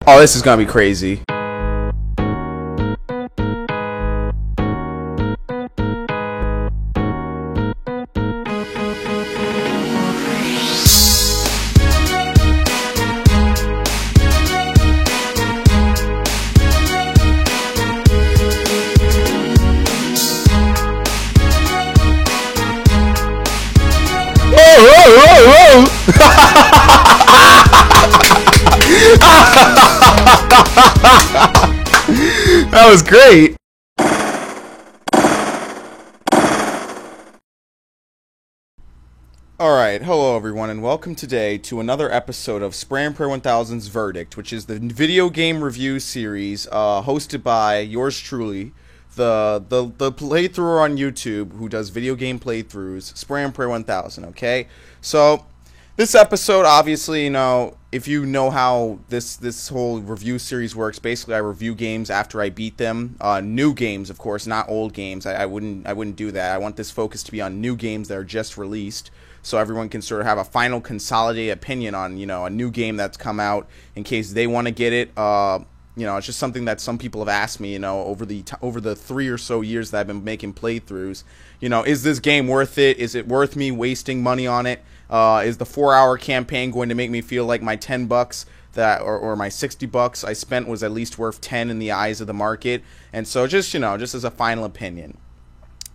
Oh, this is gonna be crazy. That was great. Alright, hello everyone, and welcome today to another episode of Spray and Pray 1000's Verdict, which is the video game review series hosted by yours truly, the playthrower on YouTube who does video game playthroughs, Spray and Pray 1000, okay? So, this episode, obviously, if you know how this whole review series works, basically I review games after I beat them. New games, of course, not old games. I wouldn't do that. I want this focus to be on new games that are just released, so everyone can sort of have a final consolidated opinion on, a new game that's come out in case they want to get it. It's just something that some people have asked me, over the 3 or so years that I've been making playthroughs. Is this game worth it? Is it worth me wasting money on it? Is the 4-hour campaign going to make me feel like my $10 or my $60 I spent was at least worth 10 in the eyes of the market? And so just as a final opinion.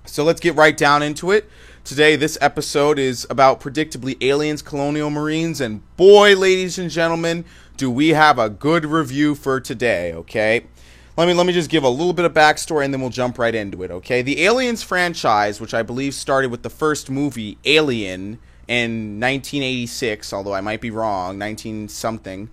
So let's get right down into it. Today, this episode is about predictably aliens, colonial marines, and boy, ladies and gentlemen, do we have a good review for today, okay? Let me just give a little bit of backstory and then we'll jump right into it, okay? The Aliens franchise, which I believe started with the first movie, Alien, in 1986, although I might be wrong, 19-something,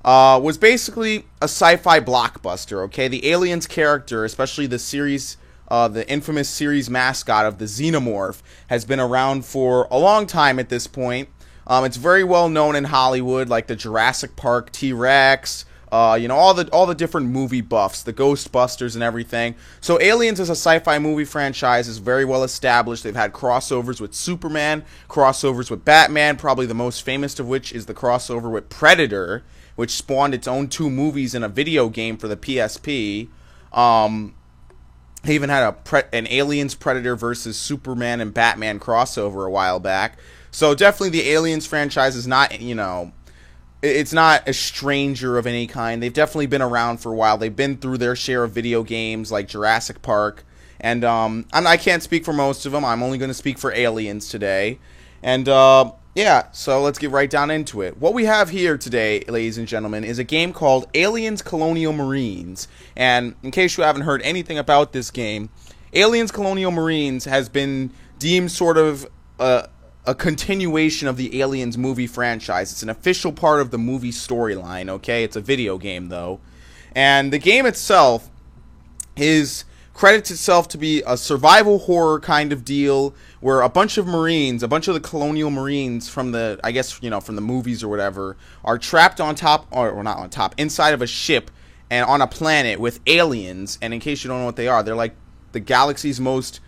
was basically a sci-fi blockbuster, okay? The Aliens character, especially the series, the infamous series mascot of the Xenomorph, has been around for a long time at this point. It's very well known in Hollywood, like the Jurassic Park T-Rex, all the different movie buffs, the Ghostbusters and everything. So Aliens as a sci-fi movie franchise is very well established. They've had crossovers with Superman, crossovers with Batman, probably the most famous of which is the crossover with Predator, which spawned its own 2 movies in a video game for the PSP. They even had an Aliens Predator versus Superman and Batman crossover a while back. So definitely the Aliens franchise is not, it's not a stranger of any kind. They've definitely been around for a while. They've been through their share of video games like Jurassic Park. And I can't speak for most of them. I'm only going to speak for Aliens today. And yeah, so let's get right down into it. What we have here today, ladies and gentlemen, is a game called Aliens Colonial Marines. And in case you haven't heard anything about this game, Aliens Colonial Marines has been deemed sort of a continuation of the Aliens movie franchise. It's an official part of the movie storyline, okay? It's a video game, though. And the game itself credits itself to be a survival horror kind of deal where a bunch of Marines, a bunch of the colonial Marines from the, I guess, from the movies or whatever, are trapped on top, or not on top, inside of a ship and on a planet with aliens. And in case you don't know what they are, they're like the galaxy's most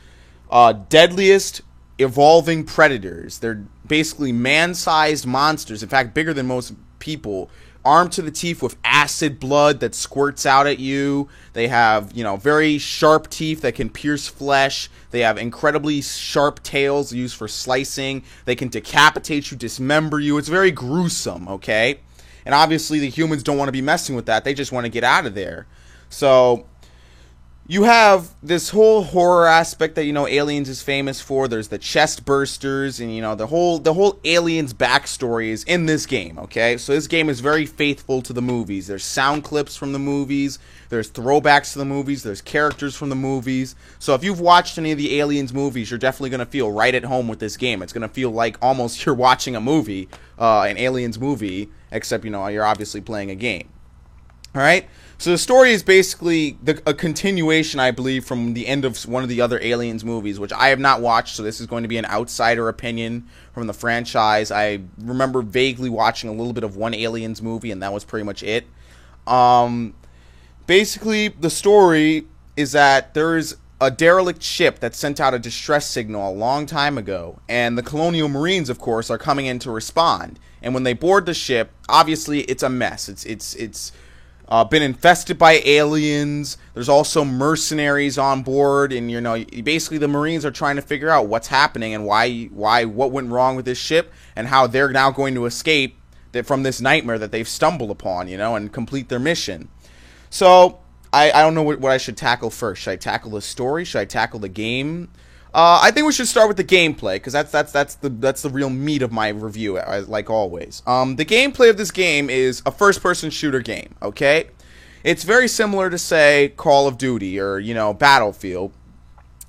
deadliest evolving predators. They're basically man-sized monsters, in fact bigger than most people, armed to the teeth with acid blood that squirts out at you. They have, very sharp teeth that can pierce flesh. They have incredibly sharp tails used for slicing. They can decapitate you, dismember you. It's very gruesome, okay? And obviously the humans don't want to be messing with that. They just want to get out of there. So you have this whole horror aspect that, Aliens is famous for. There's the chest bursters and, the whole Aliens backstory is in this game, okay? So this game is very faithful to the movies. There's sound clips from the movies. There's throwbacks to the movies. There's characters from the movies. So if you've watched any of the Aliens movies, you're definitely going to feel right at home with this game. It's going to feel like almost you're watching a movie, an Aliens movie, except, you're obviously playing a game. All right? So the story is basically a continuation, I believe, from the end of one of the other Aliens movies, which I have not watched, so this is going to be an outsider opinion from the franchise. I remember vaguely watching a little bit of one Aliens movie, and that was pretty much it. Basically, the story is that there is a derelict ship that sent out a distress signal a long time ago, and the Colonial Marines, of course, are coming in to respond. And when they board the ship, obviously it's a mess. It's been infested by aliens. There's also mercenaries on board, and basically the Marines are trying to figure out what's happening and what went wrong with this ship, and how they're now going to escape from this nightmare that they've stumbled upon, and complete their mission. So I don't know what I should tackle first. Should I tackle the story? Should I tackle the game? I think we should start with the gameplay, because that's the real meat of my review, like always. The gameplay of this game is a first-person shooter game, okay? It's very similar to, say, Call of Duty or, Battlefield.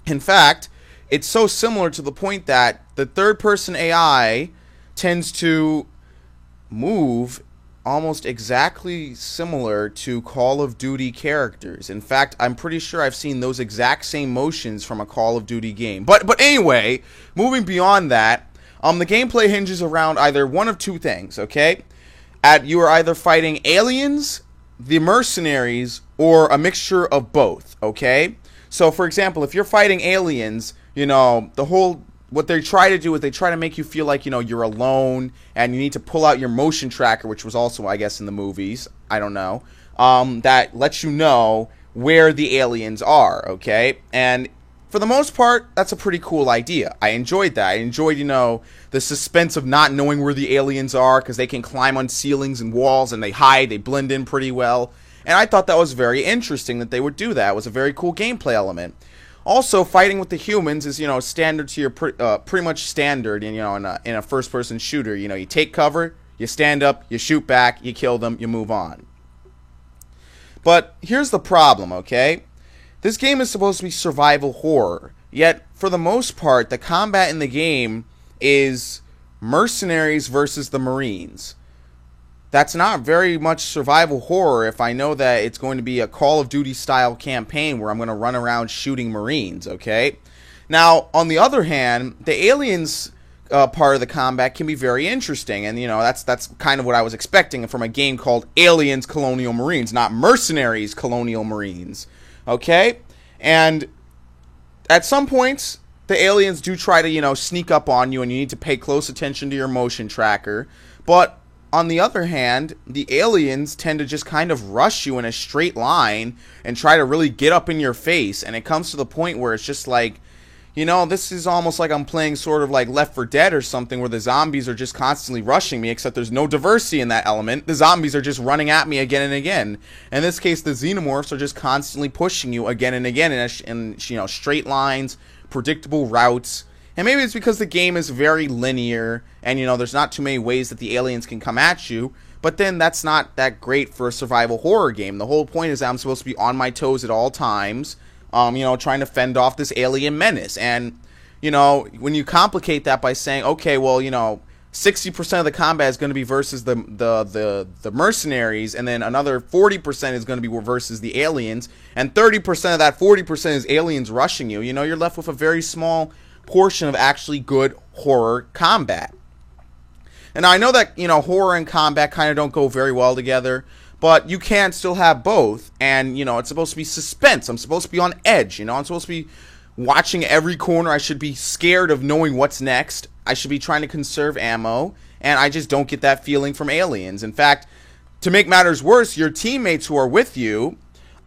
In fact, it's so similar to the point that the third-person AI tends to move almost exactly similar to Call of Duty characters. In fact, I'm pretty sure I've seen those exact same motions from a Call of Duty game. But anyway, moving beyond that, the gameplay hinges around either one of two things, okay? You are either fighting aliens, the mercenaries, or a mixture of both, okay? So, for example, if you're fighting aliens, what they try to do is they try to make you feel like, you're alone, and you need to pull out your motion tracker, which was also, I guess, in the movies, I don't know, that lets you know where the aliens are, okay? And for the most part, that's a pretty cool idea. I enjoyed that. I enjoyed, the suspense of not knowing where the aliens are, because they can climb on ceilings and walls, and they hide, they blend in pretty well. And I thought that was very interesting that they would do that. It was a very cool gameplay element. Also, fighting with the humans is, standard to your pretty much standard, in a first-person shooter. You take cover, you stand up, you shoot back, you kill them, you move on. But here's the problem, okay? This game is supposed to be survival horror, yet for the most part, the combat in the game is mercenaries versus the Marines. That's not very much survival horror if I know that it's going to be a Call of Duty style campaign where I'm going to run around shooting Marines, okay? Now, on the other hand, the aliens part of the combat can be very interesting, and that's kind of what I was expecting from a game called Aliens Colonial Marines, not Mercenaries Colonial Marines, okay? And at some points, the aliens do try to, sneak up on you, and you need to pay close attention to your motion tracker, but on the other hand, the aliens tend to just kind of rush you in a straight line and try to really get up in your face. And it comes to the point where it's just like, this is almost like I'm playing sort of like Left 4 Dead or something, where the zombies are just constantly rushing me, except there's no diversity in that element. The zombies are just running at me again and again. In this case, the xenomorphs are just constantly pushing you again and again in straight lines, predictable routes. And maybe it's because the game is very linear and, there's not too many ways that the aliens can come at you. But then that's not that great for a survival horror game. The whole point is that I'm supposed to be on my toes at all times, trying to fend off this alien menace. And, when you complicate that by saying, okay, well, 60% of the combat is going to be versus the mercenaries, and then another 40% is going to be versus the aliens, and 30% of that 40% is aliens rushing you, you're left with a very small portion of actually good horror combat. And I know that, horror and combat kind of don't go very well together, but you can still have both, and, it's supposed to be suspense. I'm supposed to be on edge, I'm supposed to be watching every corner. I should be scared of knowing what's next. I should be trying to conserve ammo, and I just don't get that feeling from aliens. In fact, to make matters worse, your teammates who are with you,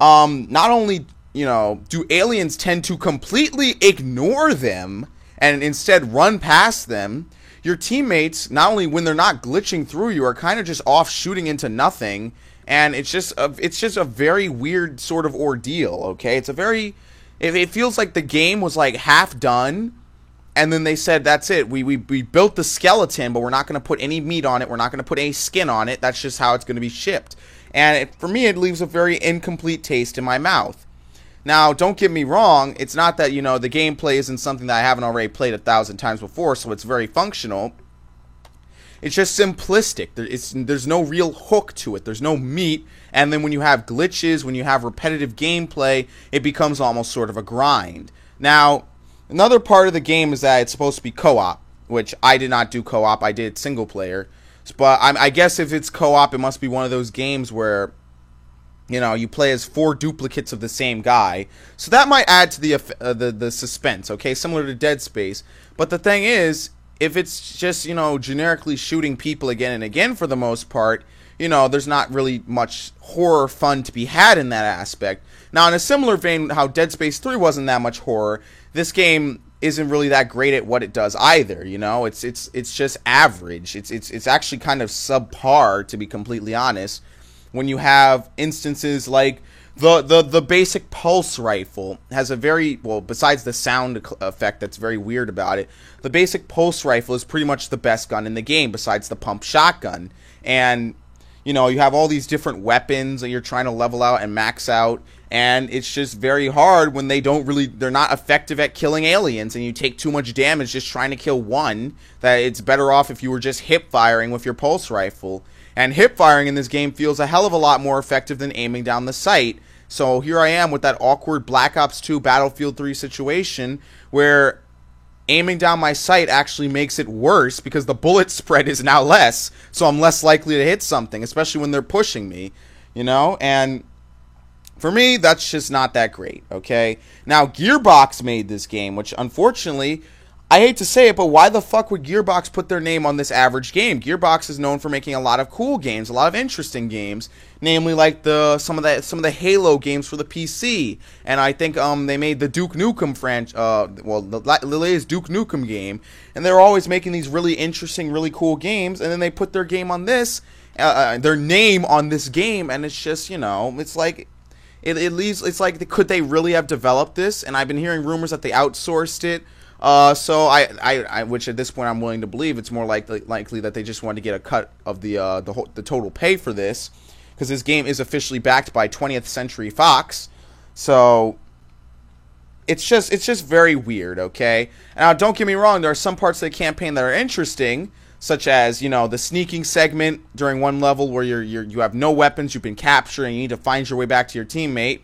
not only do aliens tend to completely ignore them and instead run past them, your teammates, not only when they're not glitching through you, are kind of just off shooting into nothing, and it's just a very weird sort of ordeal, okay? It feels like the game was like half done, and then they said, that's it, we built the skeleton, but we're not going to put any meat on it, we're not going to put any skin on it, that's just how it's going to be shipped. And for me, it leaves a very incomplete taste in my mouth. Now, don't get me wrong, it's not that, the gameplay isn't something that I haven't already played 1,000 times before, so it's very functional. It's just simplistic. There's no real hook to it. There's no meat, and then when you have glitches, when you have repetitive gameplay, it becomes almost sort of a grind. Now, another part of the game is that it's supposed to be co-op, which I did not do co-op, I did single player. But I guess if it's co-op, it must be one of those games where you play as 4 duplicates of the same guy. So that might add to the suspense, okay? Similar to Dead Space. But the thing is, if it's just, generically shooting people again and again for the most part, there's not really much horror fun to be had in that aspect. Now, in a similar vein, how Dead Space 3 wasn't that much horror, this game isn't really that great at what it does either. It's just average. It's actually kind of subpar, to be completely honest. When you have instances like the basic pulse rifle has a very, well, besides the sound effect that's very weird about it, the basic pulse rifle is pretty much the best gun in the game besides the pump shotgun. And you have all these different weapons that you're trying to level out and max out, and it's just very hard when they're not effective at killing aliens, and you take too much damage just trying to kill one, that it's better off if you were just hip firing with your pulse rifle. And hip firing in this game feels a hell of a lot more effective than aiming down the sight. So here I am with that awkward Black Ops 2 Battlefield 3 situation where aiming down my sight actually makes it worse because the bullet spread is now less, so I'm less likely to hit something, especially when they're pushing me, and for me, that's just not that great, okay? Now, Gearbox made this game, which unfortunately, I hate to say it, but why the fuck would Gearbox put their name on this average game? Gearbox is known for making a lot of cool games, a lot of interesting games, namely like some of the Halo games for the PC, and I think they made the Duke Nukem the latest Duke Nukem game, and they're always making these really interesting, really cool games, and then they put their game on this, their name on this game, and it's just it's like. It leaves. It's like, could they really have developed this? And I've been hearing rumors that they outsourced it. So I which at this point I'm willing to believe it's more likely that they just wanted to get a cut of the total pay for this, because this game is officially backed by 20th Century Fox. So it's just very weird, okay? Now, don't get me wrong, there are some parts of the campaign that are interesting, such as, the sneaking segment during one level where you have no weapons, you've been captured, and you need to find your way back to your teammate.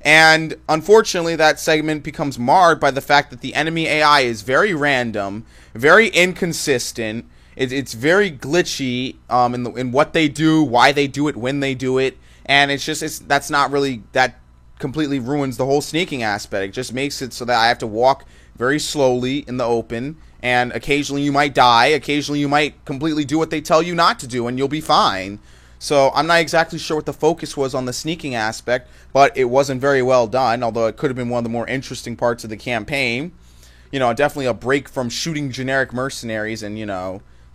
And unfortunately, that segment becomes marred by the fact that the enemy AI is very random, very inconsistent. It's very glitchy in what they do, why they do it, when they do it, and that's not really, that completely ruins the whole sneaking aspect. It just makes it so that I have to walk very slowly in the open, and occasionally you might die, occasionally you might completely do what they tell you not to do, and you'll be fine. So I'm not exactly sure what the focus was on the sneaking aspect, but it wasn't very well done, although it could have been one of the more interesting parts of the campaign. Definitely a break from shooting generic mercenaries and,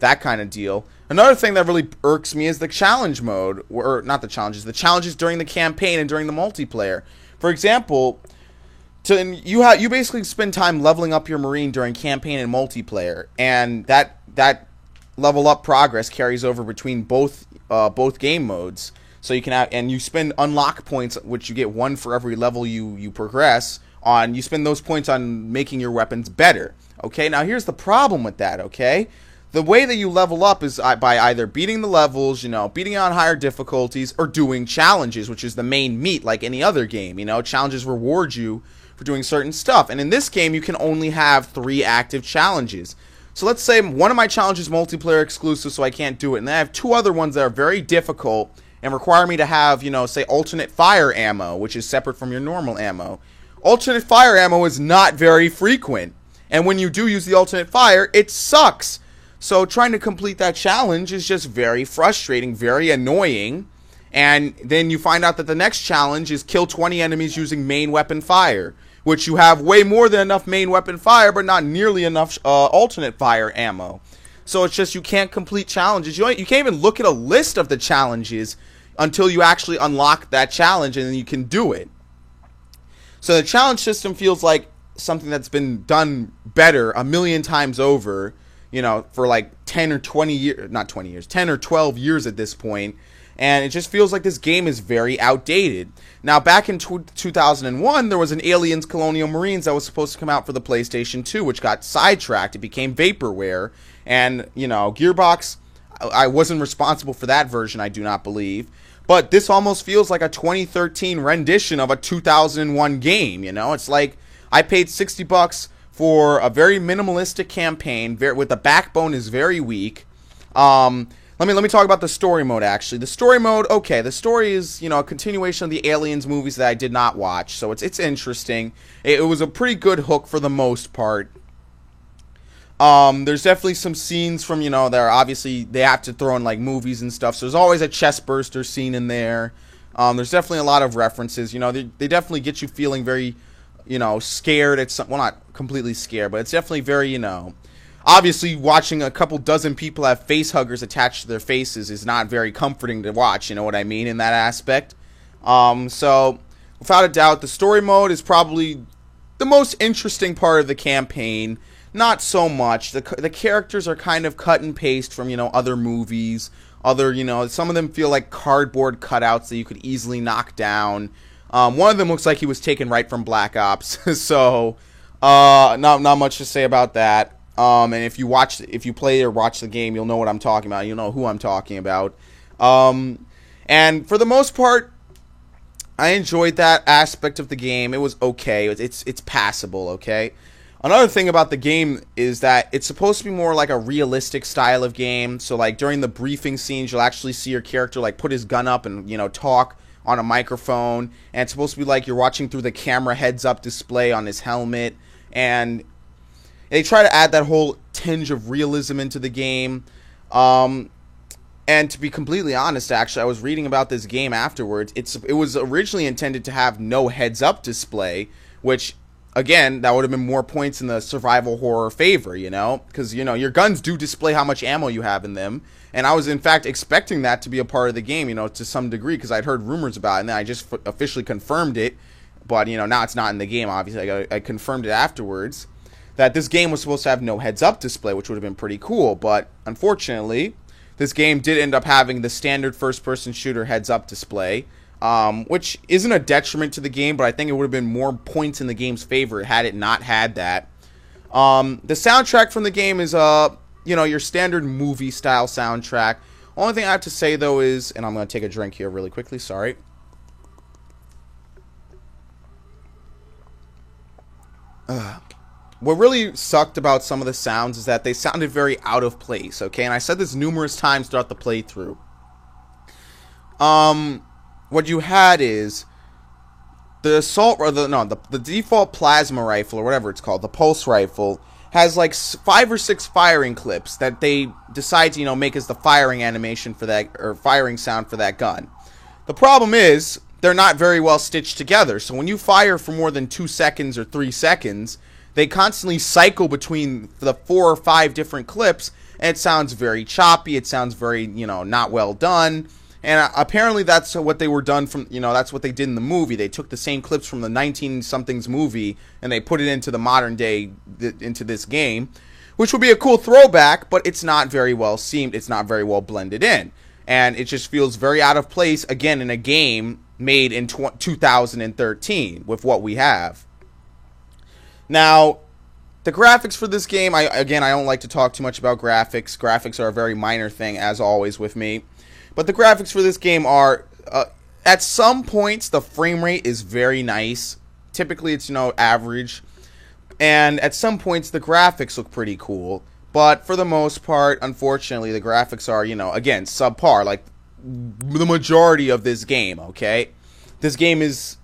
that kind of deal. Another thing that really irks me is the challenge mode, or not the challenges during the campaign and during the multiplayer. For example, you basically spend time leveling up your Marine during campaign and multiplayer, and that level up progress carries over between both game modes. So you can and you spend unlock points, which you get one for every level you progress on. You spend those points on making your weapons better. Okay, now here's the problem with that. Okay, the way that you level up is by either beating the levels, beating on higher difficulties, or doing challenges, which is the main meat, like any other game. Challenges reward you for doing certain stuff, and in this game you can only have 3 active challenges. So let's say one of my challenges is multiplayer exclusive, so I can't do it, and then I have 2 other ones that are very difficult and require me to have, say, alternate fire ammo, which is separate from your normal ammo. Alternate fire ammo is not very frequent, and when you do use the alternate fire, it sucks. So trying to complete that challenge is just very frustrating, very annoying. And then you find out that the next challenge is kill 20 enemies using main weapon fire, which you have way more than enough main weapon fire, but not nearly enough alternate fire ammo. So it's just, you can't complete challenges. You can't even look at a list of the challenges until you actually unlock that challenge, and then you can do it. So the challenge system feels like something that's been done better a million times over, for like 10 or 20 years, not 20 years, 10 or 12 years at this point. And it just feels like this game is very outdated. Now, back in 2001, there was an Aliens Colonial Marines that was supposed to come out for the PlayStation 2, which got sidetracked. It became vaporware. And, Gearbox, I wasn't responsible for that version, I do not believe. But this almost feels like a 2013 rendition of a 2001 game, It's like I paid $60 for a very minimalistic campaign, with the backbone is very weak. Let me talk about the story mode, actually. The story mode, okay, the story is, a continuation of the Aliens movies that I did not watch, so it's interesting. It was a pretty good hook for the most part. There's definitely some scenes from, that are obviously they have to throw in like movies and stuff. So there's always a chest burster scene in there. There's definitely a lot of references. They definitely get you feeling very, scared. Well, not completely scared, but it's definitely very, obviously watching a couple dozen people have face huggers attached to their faces is not very comforting to watch. You know what I mean in that aspect. So without a doubt, the story mode is probably the most interesting part of the campaign. Not so much. The characters are kind of cut and paste from, other movies. Some of them feel like cardboard cutouts that you could easily knock down. One of them looks like he was taken right from Black Ops. So, not much to say about that. And if you play or watch the game, you'll know what I'm talking about. You'll know who I'm talking about. And for the most part, I enjoyed that aspect of the game. It was okay. It's passable, okay? Another thing about the game is that it's supposed to be more like a realistic style of game. So, like, during the briefing scenes, you'll actually see your character, like, put his gun up and, talk on a microphone. And it's supposed to be like you're watching through the camera heads-up display on his helmet. And they try to add that whole tinge of realism into the game. And to be completely honest, actually, I was reading about this game afterwards. It was originally intended to have no heads-up display, which, again, that would have been more points in the survival horror favor, because, your guns do display how much ammo you have in them. And I was, in fact, expecting that to be a part of the game, to some degree, because I'd heard rumors about it, and then I just officially confirmed it. But, now it's not in the game, obviously. I confirmed it afterwards, that this game was supposed to have no heads-up display, which would have been pretty cool. But, unfortunately, this game did end up having the standard first-person shooter heads-up display, which isn't a detriment to the game, but I think it would have been more points in the game's favor had it not had that. The soundtrack from the game is, your standard movie-style soundtrack. Only thing I have to say, though, is, and I'm going to take a drink here really quickly, sorry. What really sucked about some of the sounds is that they sounded very out of place, okay? And I said this numerous times throughout the playthrough. What you had is the assault, or the default plasma rifle, or whatever it's called, the pulse rifle, has like 5 or 6 firing clips that they decide to, make as the firing animation for that, or firing sound for that gun. The problem is, they're not very well stitched together, so when you fire for more than 2 seconds or 3 seconds, they constantly cycle between the 4 or 5 different clips, and it sounds very choppy, it sounds very, not well done. And apparently that's what they were done from, that's what they did in the movie. They took the same clips from the 19-somethings movie and they put it into the modern day, into this game, which would be a cool throwback, but it's not very well seamed. It's not very well blended in. And it just feels very out of place, again, in a game made in 2013 with what we have. Now, the graphics for this game, I don't like to talk too much about graphics. Graphics are a very minor thing, as always, with me. But the graphics for this game are, at some points, the frame rate is very nice. Typically, it's, average. And at some points, the graphics look pretty cool. But for the most part, unfortunately, the graphics are, again, subpar. Like, the majority of this game, okay? This game is,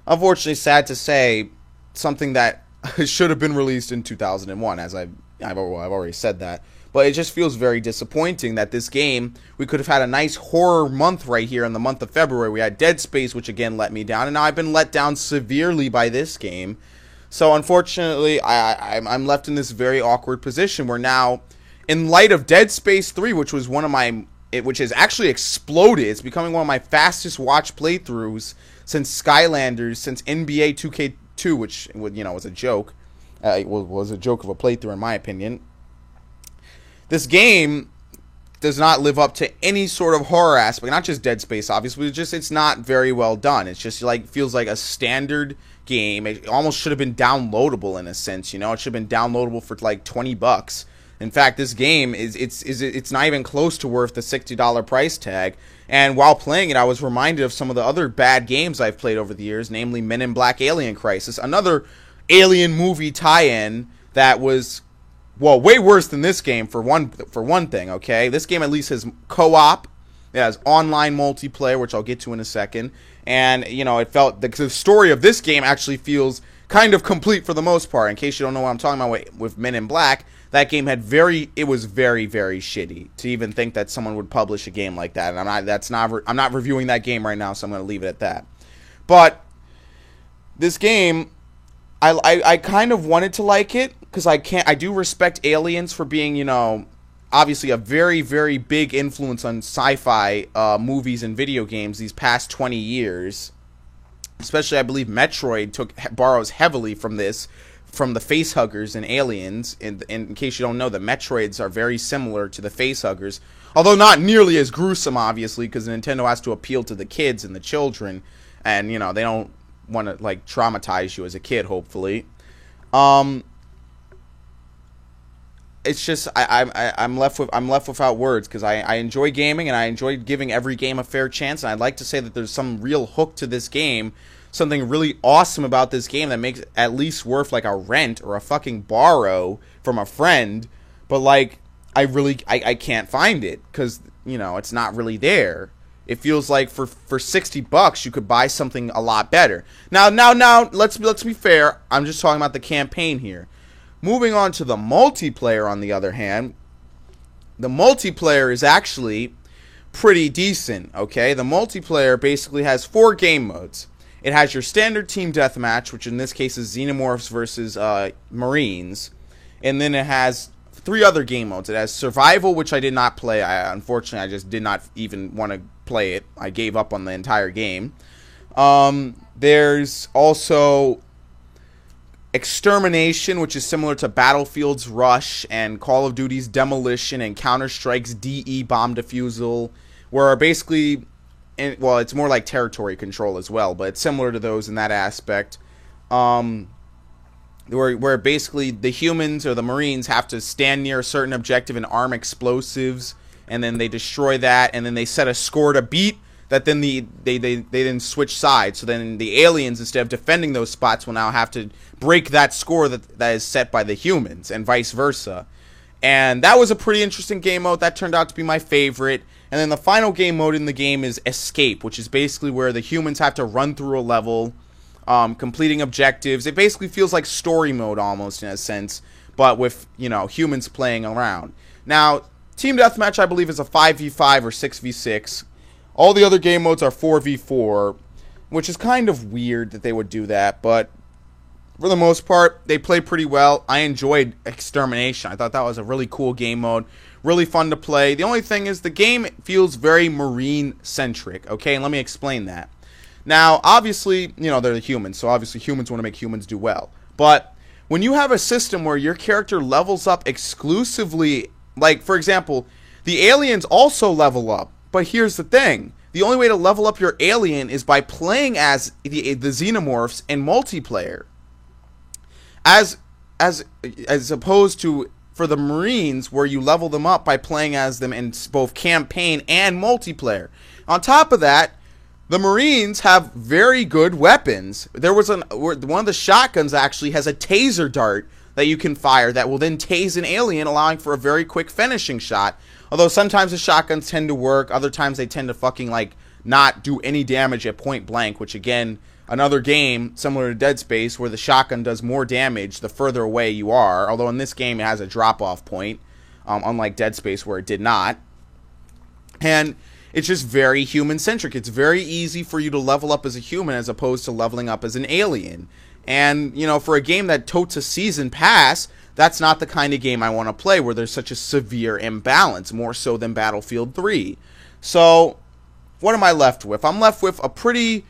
unfortunately, sad to say, something that should have been released in 2001, as I've already said that. But it just feels very disappointing that this game, we could have had a nice horror month right here in the month of February. We had Dead Space, which again let me down, and now I've been let down severely by this game. So unfortunately, I'm left in this very awkward position where now, in light of Dead Space 3, which was which has actually exploded, it's becoming one of my fastest watch playthroughs since Skylanders, since NBA 2K2, which was a joke. It was a joke of a playthrough in my opinion. This game does not live up to any sort of horror aspect, not just Dead Space, obviously, it's not very well done. It's just feels like a standard game. It almost should have been downloadable in a sense, It should have been downloadable for like $20. In fact, this game it's not even close to worth the $60 price tag. And while playing it, I was reminded of some of the other bad games I've played over the years, namely Men in Black Alien Crisis, another Alien movie tie-in that was, well, way worse than this game for one thing, okay? This game at least has co-op, it has online multiplayer, which I'll get to in a second, and, it felt, the story of this game actually feels kind of complete for the most part. In case you don't know what I'm talking about with Men in Black, that game had it was very, very shitty to even think that someone would publish a game like that. And I'm not reviewing that game right now, so I'm going to leave it at that. But this game, I kind of wanted to like it because I do respect Aliens for being, you know, obviously a very, very big influence on sci-fi movies and video games these past 20 years. Especially, I believe Metroid borrows heavily from this, from the facehuggers and Aliens. And in case you don't know, the Metroids are very similar to the facehuggers, although not nearly as gruesome, obviously, because Nintendo has to appeal to the kids and the children, and you know they don't want to like traumatize you as a kid. Hopefully, it's just I'm left without words because I enjoy gaming and I enjoy giving every game a fair chance, and I'd like to say that there's some real hook to this game, something really awesome about this game that makes it at least worth like a rent or a fucking borrow from a friend, but like I can't find it because you know it's not really there. It feels like for $60 you could buy something a lot better. Now let's be fair. I'm just talking about the campaign here. Moving on to the multiplayer, on the other hand, the multiplayer is actually pretty decent, okay? The multiplayer basically has 4 game modes. It has your standard team deathmatch, which in this case is Xenomorphs versus Marines. And then it has 3 other game modes. It has Survival, which I did not play. Unfortunately, I just did not even want to play it. I gave up on the entire game. There's also Extermination, which is similar to Battlefield's Rush and Call of Duty's Demolition and Counter-Strike's DE Bomb Defusal, where basically, well, it's more like territory control as well, but it's similar to those in that aspect, where basically the humans or the Marines have to stand near a certain objective and arm explosives, and then they destroy that, and then they set a score to beat, that then they then switch sides. So then the aliens, instead of defending those spots, will now have to break that score that is set by the humans, and vice versa. And that was a pretty interesting game mode. That turned out to be my favorite. And then the final game mode in the game is Escape, which is basically where the humans have to run through a level, completing objectives. It basically feels like story mode almost in a sense, but with, you know, humans playing around. Now, Team Deathmatch, I believe, is a 5v5 or 6v6. All the other game modes are 4v4, which is kind of weird that they would do that, but for the most part, they play pretty well. I enjoyed Extermination. I thought that was a really cool game mode, really fun to play. The only thing is the game feels very Marine-centric, okay? And let me explain that. Now, obviously, you know, they're the humans, so obviously humans want to make humans do well. But when you have a system where your character levels up exclusively, like, for example, the aliens also level up. But here's the thing. The only way to level up your alien is by playing as the Xenomorphs in multiplayer. As opposed to for the Marines, where you level them up by playing as them in both campaign and multiplayer. On top of that, the Marines have very good weapons. There was one of the shotguns actually has a taser dart that you can fire that will then tase an alien, allowing for a very quick finishing shot. Although sometimes the shotguns tend to work, other times they tend to fucking, like, not do any damage at point blank, which, again, another game similar to Dead Space where the shotgun does more damage the further away you are, although in this game it has a drop-off point, unlike Dead Space where it did not. And it's just very human-centric. It's very easy for you to level up as a human as opposed to leveling up as an alien. And, you know, for a game that totes a season pass, that's not the kind of game I want to play where there's such a severe imbalance, more so than Battlefield 3. So, what am I left with? I'm left with a pretty,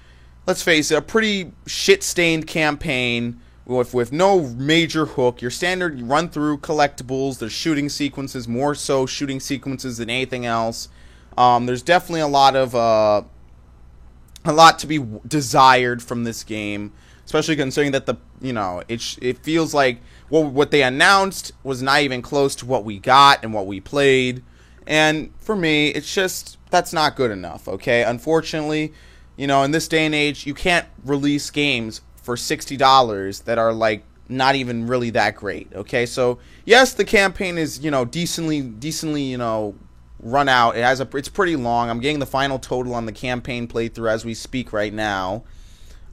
let's face it, a pretty shit-stained campaign with no major hook. Your standard run-through collectibles, there's shooting sequences, more so shooting sequences than anything else. There's definitely a lot to be desired from this game, especially considering that it feels like what they announced was not even close to what we got and what we played. And for me, it's just, that's not good enough, okay? Unfortunately, you know, in this day and age, you can't release games for $60 that are, like, not even really that great, okay? So, yes, the campaign is, you know, decently, you know, run out. It's pretty long. I'm getting the final total on the campaign playthrough as we speak right now.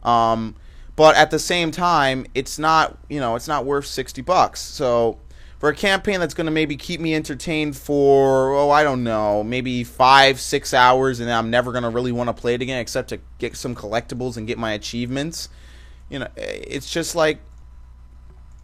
But at the same time, it's not, you know, it's not worth $60. So for a campaign that's going to maybe keep me entertained for, oh, I don't know, maybe 5-6 hours, and then I'm never going to really want to play it again except to get some collectibles and get my achievements, you know, it's just like,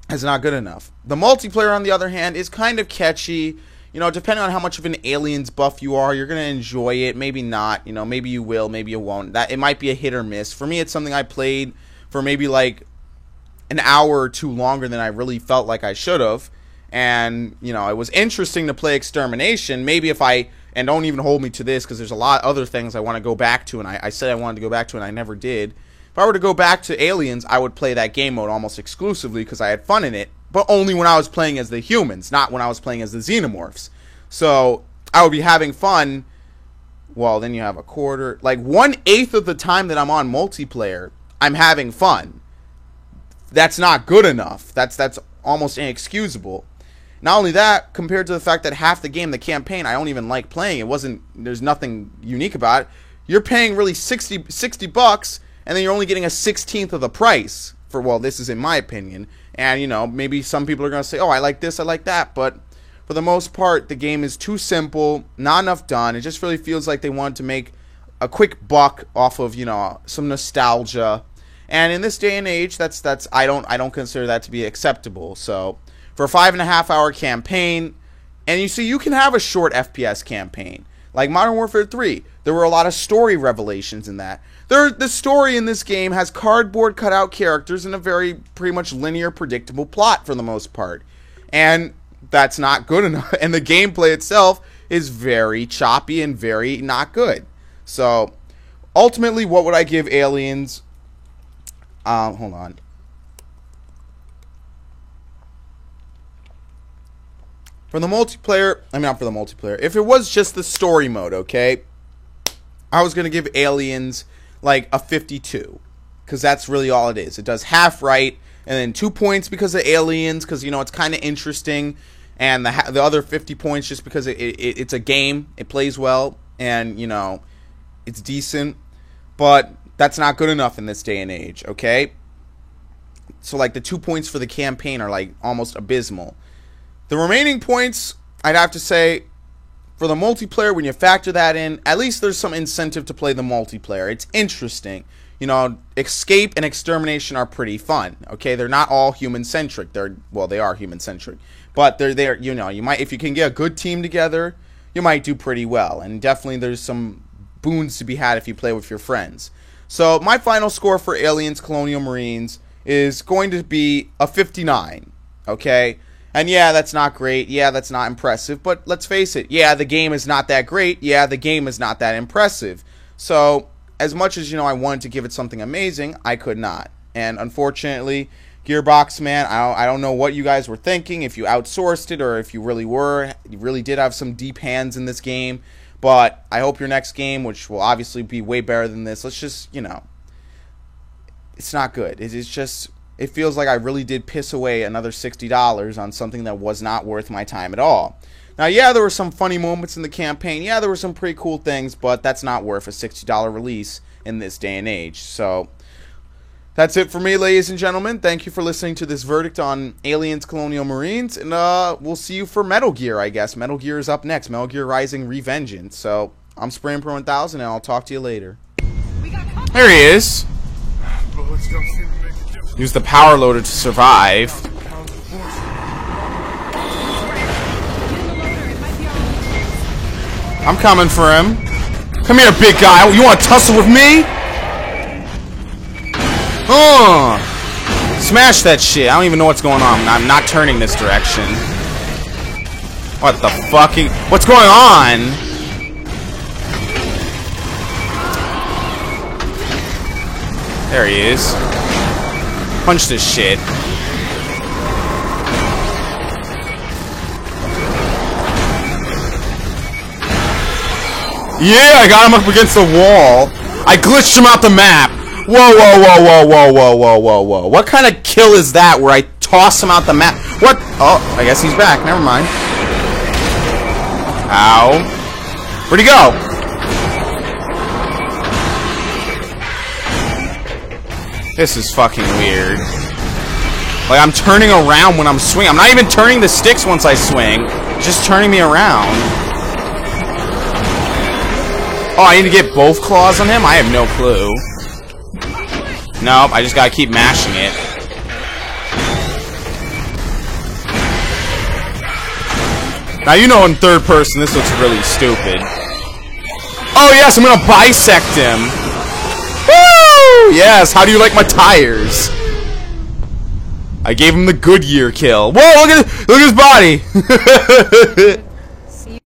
it's not good enough. The multiplayer, on the other hand, is kind of catchy. You know, depending on how much of an Aliens buff you are, you're going to enjoy it. Maybe not. You know, maybe you will, maybe you won't. It might be a hit or miss. For me, it's something I played for maybe like an hour or two longer than I really felt like I should have. And, you know, it was interesting to play Extermination. Maybe if I, and don't even hold me to this because there's a lot of other things I want to go back to, and I said I wanted to go back to and I never did. If I were to go back to Aliens, I would play that game mode almost exclusively because I had fun in it, but only when I was playing as the humans, not when I was playing as the xenomorphs. So I would be having fun. Well, then you have a quarter, like 1/8 of the time that I'm on multiplayer, I'm having fun. That's not good enough. That's almost inexcusable. Not only that, compared to the fact that half the game, the campaign, I don't even like playing. There's nothing unique about it. You're paying really $60 bucks, and then you're only getting a 1/16 of the price for, well, this is in my opinion. And, you know, maybe some people are going to say, oh, I like this, I like that. But for the most part, the game is too simple, not enough done. It just really feels like they wanted to make a quick buck off of, you know, some nostalgia. And in this day and age, I don't consider that to be acceptable. So for a 5.5 hour campaign, and you see, you can have a short FPS campaign. Like Modern Warfare 3, there were a lot of story revelations in that. The story in this game has cardboard cutout characters and a very pretty much linear, predictable plot for the most part. And that's not good enough. And the gameplay itself is very choppy and very not good. So, ultimately, what would I give Aliens? Hold on. For the multiplayer, I mean, not for the multiplayer. If it was just the story mode, okay, I was going to give Aliens like a 52. Because that's really all it is. It does half right, and then 2 points because of Aliens, because, you know, it's kind of interesting. And the other 50 points just because it's a game. It plays well, and, you know, it's decent. But that's not good enough in this day and age, okay? So, like, the 2 points for the campaign are, like, almost abysmal. The remaining points, I'd have to say, for the multiplayer, when you factor that in, at least there's some incentive to play the multiplayer. It's interesting. You know, Escape and Extermination are pretty fun, okay? They're not all human-centric. They are human-centric. But they're there, you know, if you can get a good team together, you might do pretty well. And definitely there's some boons to be had if you play with your friends. So, my final score for Aliens Colonial Marines is going to be a 59, okay? And yeah, that's not great. Yeah, that's not impressive. But let's face it. Yeah, the game is not that great. Yeah, the game is not that impressive. So, as much as, you know, I wanted to give it something amazing, I could not. And unfortunately, Gearbox, man, I don't know what you guys were thinking, if you outsourced it or if you really did have some deep hands in this game. But I hope your next game, which will obviously be way better than this, let's just, you know, it's not good. It's just, it feels like I really did piss away another $60 on something that was not worth my time at all. Now, yeah, there were some funny moments in the campaign. Yeah, there were some pretty cool things, but that's not worth a $60 release in this day and age. So, that's it for me, ladies and gentlemen. Thank you for listening to this verdict on Aliens Colonial Marines. And we'll see you for Metal Gear, I guess. Metal Gear is up next. Metal Gear Rising: Revengeance. So, I'm Spraying Pro 1000, and I'll talk to you later. There he is. Use the power loader to survive. I'm coming for him. Come here, big guy. You want to tussle with me? Smash that shit. I don't even know what's going on. I'm not turning this direction. What the fucking... What's going on? There he is. Punch this shit. Yeah, I got him up against the wall. I glitched him out the map. Whoa, whoa, whoa, whoa, whoa, whoa, whoa, whoa, whoa. What kind of kill is that where I toss him out the map? What? Oh, I guess he's back. Never mind. Ow. Where'd he go? This is fucking weird. Like, I'm turning around when I'm swinging. I'm not even turning the sticks once I swing. Just turning me around. Oh, I need to get both claws on him? I have no clue. Nope, I just gotta keep mashing it. Now, you know, in third person, this looks really stupid. Oh, yes, I'm gonna bisect him. Woo! Yes, how do you like my tires? I gave him the Goodyear kill. Whoa, look at his body.